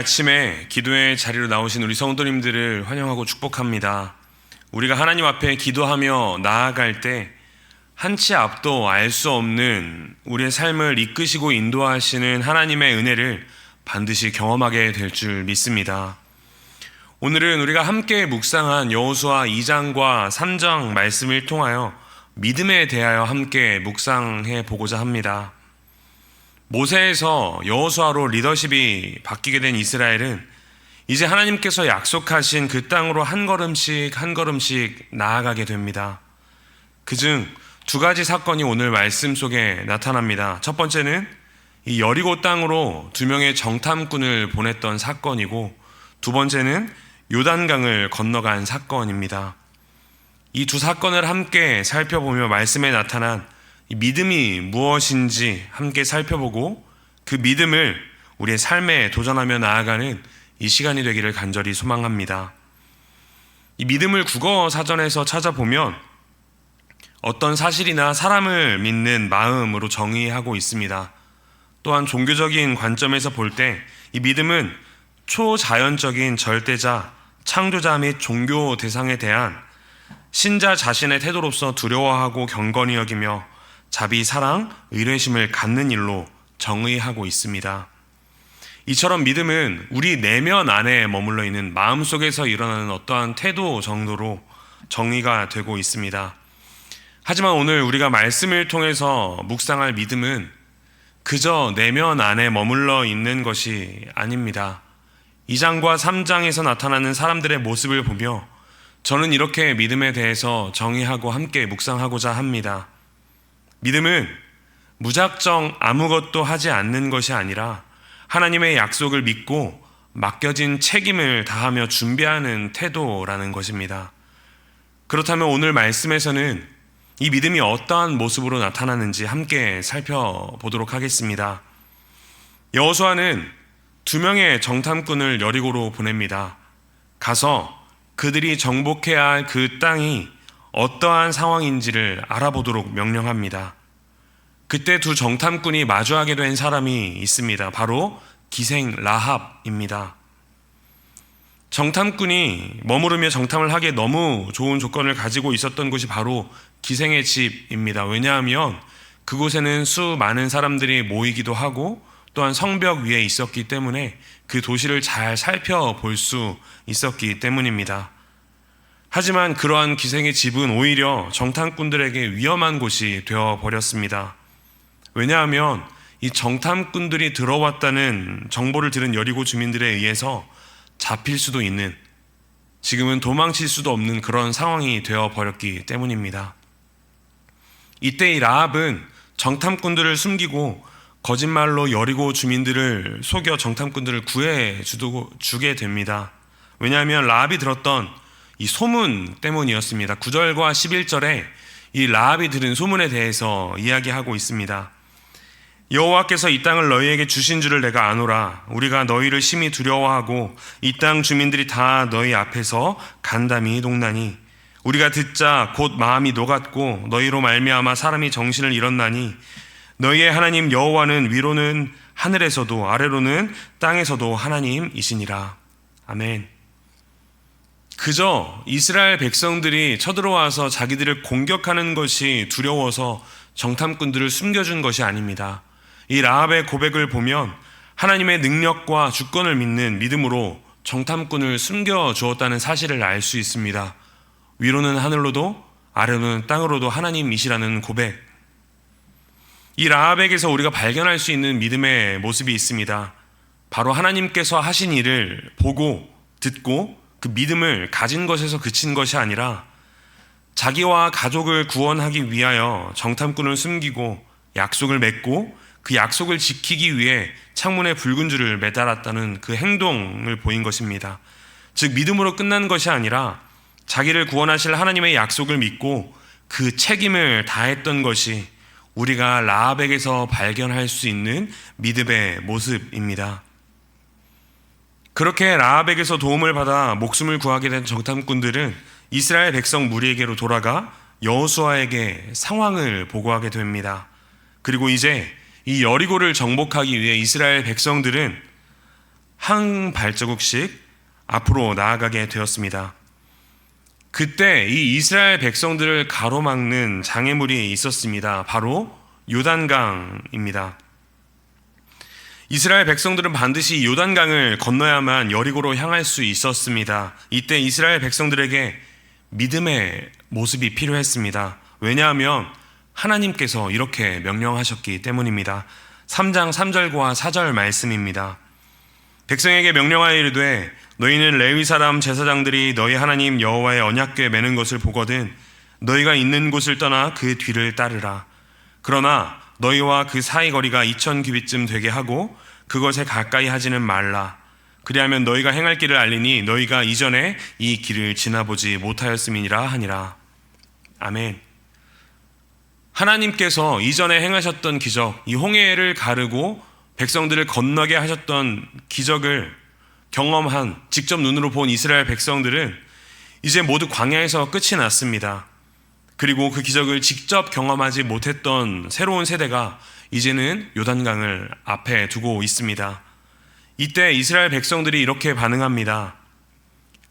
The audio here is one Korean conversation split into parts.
아침에 기도의 자리로 나오신 우리 성도님들을 환영하고 축복합니다. 우리가 하나님 앞에 기도하며 나아갈 때 한 치 앞도 알 수 없는 우리의 삶을 이끄시고 인도하시는 하나님의 은혜를 반드시 경험하게 될 줄 믿습니다. 오늘은 우리가 함께 묵상한 여호수아 2장과 3장 말씀을 통하여 믿음에 대하여 함께 묵상해 보고자 합니다. 모세에서 여호수아로 리더십이 바뀌게 된 이스라엘은 이제 하나님께서 약속하신 그 땅으로 한 걸음씩 한 걸음씩 나아가게 됩니다. 그중 두 가지 사건이 오늘 말씀 속에 나타납니다. 첫 번째는 이 여리고 땅으로 두 명의 정탐꾼을 보냈던 사건이고, 두 번째는 요단강을 건너간 사건입니다. 이 두 사건을 함께 살펴보며 말씀에 나타난 이 믿음이 무엇인지 함께 살펴보고, 그 믿음을 우리의 삶에 도전하며 나아가는 이 시간이 되기를 간절히 소망합니다. 이 믿음을 국어 사전에서 찾아보면 어떤 사실이나 사람을 믿는 마음으로 정의하고 있습니다. 또한 종교적인 관점에서 볼 때 이 믿음은 초자연적인 절대자, 창조자 및 종교 대상에 대한 신자 자신의 태도로서 두려워하고 경건히 여기며 자비, 사랑, 의뢰심을 갖는 일로 정의하고 있습니다. 이처럼 믿음은 우리 내면 안에 머물러 있는 마음속에서 일어나는 어떠한 태도 정도로 정의가 되고 있습니다. 하지만 오늘 우리가 말씀을 통해서 묵상할 믿음은 그저 내면 안에 머물러 있는 것이 아닙니다. 2장과 3장에서 나타나는 사람들의 모습을 보며 저는 이렇게 믿음에 대해서 정의하고 함께 묵상하고자 합니다. 믿음은 무작정 아무것도 하지 않는 것이 아니라 하나님의 약속을 믿고 맡겨진 책임을 다하며 준비하는 태도라는 것입니다. 그렇다면 오늘 말씀에서는 이 믿음이 어떠한 모습으로 나타나는지 함께 살펴보도록 하겠습니다. 여호수아는 두 명의 정탐꾼을 여리고로 보냅니다. 가서 그들이 정복해야 할 그 땅이 어떠한 상황인지를 알아보도록 명령합니다. 그때 두 정탐꾼이 마주하게 된 사람이 있습니다. 바로 기생 라합입니다. 정탐꾼이 머무르며 정탐을 하기에 너무 좋은 조건을 가지고 있었던 곳이 바로 기생의 집입니다. 왜냐하면 그곳에는 수많은 사람들이 모이기도 하고 또한 성벽 위에 있었기 때문에 그 도시를 잘 살펴볼 수 있었기 때문입니다. 하지만 그러한 기생의 집은 오히려 정탐꾼들에게 위험한 곳이 되어버렸습니다. 왜냐하면 이 정탐꾼들이 들어왔다는 정보를 들은 여리고 주민들에 의해서 잡힐 수도 있는, 지금은 도망칠 수도 없는 그런 상황이 되어버렸기 때문입니다. 이때 이 라합은 정탐꾼들을 숨기고 거짓말로 여리고 주민들을 속여 정탐꾼들을 구해주게 됩니다. 왜냐하면 라합이 들었던 이 소문 때문이었습니다. 9절과 11절에 이 라합이 들은 소문에 대해서 이야기하고 있습니다. 여호와께서 이 땅을 너희에게 주신 줄을 내가 아노라. 우리가 너희를 심히 두려워하고 이 땅 주민들이 다 너희 앞에서 간담이 동나니 우리가 듣자 곧 마음이 녹았고 너희로 말미암아 사람이 정신을 잃었나니 너희의 하나님 여호와는 위로는 하늘에서도 아래로는 땅에서도 하나님이시니라. 아멘. 그저 이스라엘 백성들이 쳐들어와서 자기들을 공격하는 것이 두려워서 정탐꾼들을 숨겨준 것이 아닙니다. 이 라합의 고백을 보면 하나님의 능력과 주권을 믿는 믿음으로 정탐꾼을 숨겨주었다는 사실을 알 수 있습니다. 위로는 하늘로도 아래로는 땅으로도 하나님이시라는 고백. 이 라합에게서 우리가 발견할 수 있는 믿음의 모습이 있습니다. 바로 하나님께서 하신 일을 보고 듣고 그 믿음을 가진 것에서 그친 것이 아니라 자기와 가족을 구원하기 위하여 정탐꾼을 숨기고 약속을 맺고 그 약속을 지키기 위해 창문에 붉은 줄을 매달았다는 그 행동을 보인 것입니다. 즉 믿음으로 끝난 것이 아니라 자기를 구원하실 하나님의 약속을 믿고 그 책임을 다했던 것이 우리가 라합에게서 발견할 수 있는 믿음의 모습입니다. 그렇게 라합에게서 도움을 받아 목숨을 구하게 된 정탐꾼들은 이스라엘 백성 무리에게로 돌아가 여호수아에게 상황을 보고하게 됩니다. 그리고 이제 이 여리고를 정복하기 위해 이스라엘 백성들은 한 발자국씩 앞으로 나아가게 되었습니다. 그때 이 이스라엘 백성들을 가로막는 장애물이 있었습니다. 바로 요단강입니다. 이스라엘 백성들은 반드시 요단강을 건너야만 여리고로 향할 수 있었습니다. 이때 이스라엘 백성들에게 믿음의 모습이 필요했습니다. 왜냐하면 하나님께서 이렇게 명령하셨기 때문입니다. 3장 3절과 4절 말씀입니다. 백성에게 명령하여 이르되 너희는 레위 사람 제사장들이 너희 하나님 여호와의 언약궤 매는 것을 보거든 너희가 있는 곳을 떠나 그 뒤를 따르라. 그러나 너희와 그 사이 거리가 2000규빗쯤 되게 하고 그것에 가까이 하지는 말라. 그리하면 너희가 행할 길을 알리니 너희가 이전에 이 길을 지나보지 못하였음이니라 하니라. 아멘. 하나님께서 이전에 행하셨던 기적, 이 홍해를 가르고 백성들을 건너게 하셨던 기적을 경험한, 직접 눈으로 본 이스라엘 백성들은 이제 모두 광야에서 끝이 났습니다. 그리고 그 기적을 직접 경험하지 못했던 새로운 세대가 이제는 요단강을 앞에 두고 있습니다. 이때 이스라엘 백성들이 이렇게 반응합니다.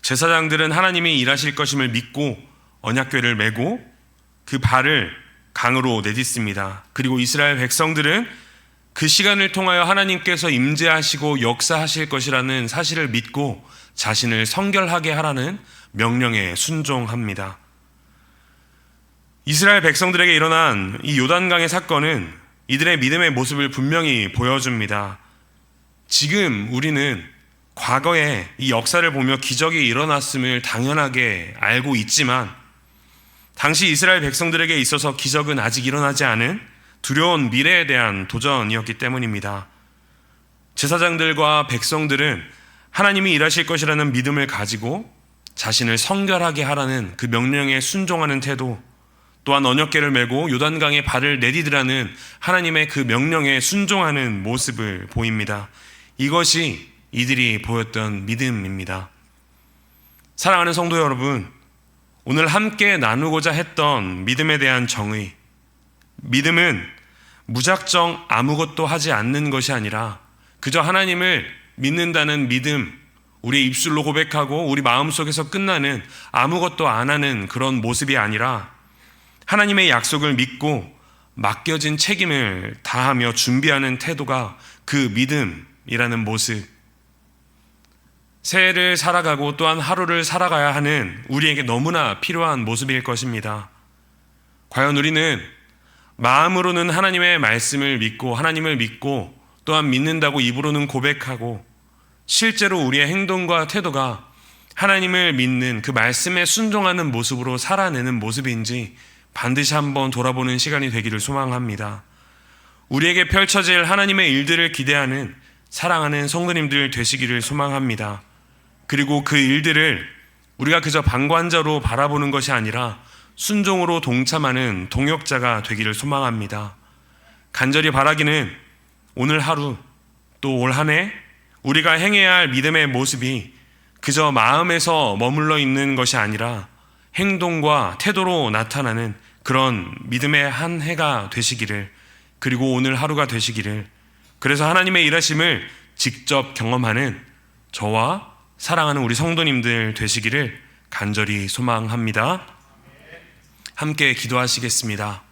제사장들은 하나님이 일하실 것임을 믿고 언약궤를 메고 그 발을 강으로 내딛습니다. 그리고 이스라엘 백성들은 그 시간을 통하여 하나님께서 임재하시고 역사하실 것이라는 사실을 믿고 자신을 성결하게 하라는 명령에 순종합니다. 이스라엘 백성들에게 일어난 이 요단강의 사건은 이들의 믿음의 모습을 분명히 보여줍니다. 지금 우리는 과거에 이 역사를 보며 기적이 일어났음을 당연하게 알고 있지만 당시 이스라엘 백성들에게 있어서 기적은 아직 일어나지 않은 두려운 미래에 대한 도전이었기 때문입니다. 제사장들과 백성들은 하나님이 일하실 것이라는 믿음을 가지고 자신을 성결하게 하라는 그 명령에 순종하는 태도, 또한 언약궤를 메고 요단강에 발을 내디드라는 하나님의 그 명령에 순종하는 모습을 보입니다. 이것이 이들이 보였던 믿음입니다. 사랑하는 성도 여러분, 오늘 함께 나누고자 했던 믿음에 대한 정의, 믿음은 무작정 아무것도 하지 않는 것이 아니라 그저 하나님을 믿는다는 믿음, 우리 입술로 고백하고 우리 마음속에서 끝나는 아무것도 안 하는 그런 모습이 아니라 하나님의 약속을 믿고 맡겨진 책임을 다하며 준비하는 태도가 그 믿음이라는 모습. 새해를 살아가고 또한 하루를 살아가야 하는 우리에게 너무나 필요한 모습일 것입니다. 과연 우리는 마음으로는 하나님의 말씀을 믿고 하나님을 믿고 또한 믿는다고 입으로는 고백하고 실제로 우리의 행동과 태도가 하나님을 믿는 그 말씀에 순종하는 모습으로 살아내는 모습인지 반드시 한번 돌아보는 시간이 되기를 소망합니다. 우리에게 펼쳐질 하나님의 일들을 기대하는 사랑하는 성도님들 되시기를 소망합니다. 그리고 그 일들을 우리가 그저 방관자로 바라보는 것이 아니라 순종으로 동참하는 동역자가 되기를 소망합니다. 간절히 바라기는 오늘 하루 또 올 한 해 우리가 행해야 할 믿음의 모습이 그저 마음에서 머물러 있는 것이 아니라 행동과 태도로 나타나는 그런 믿음의 한 해가 되시기를, 그리고 오늘 하루가 되시기를, 그래서 하나님의 일하심을 직접 경험하는 저와 사랑하는 우리 성도님들 되시기를 간절히 소망합니다. 함께 기도하시겠습니다.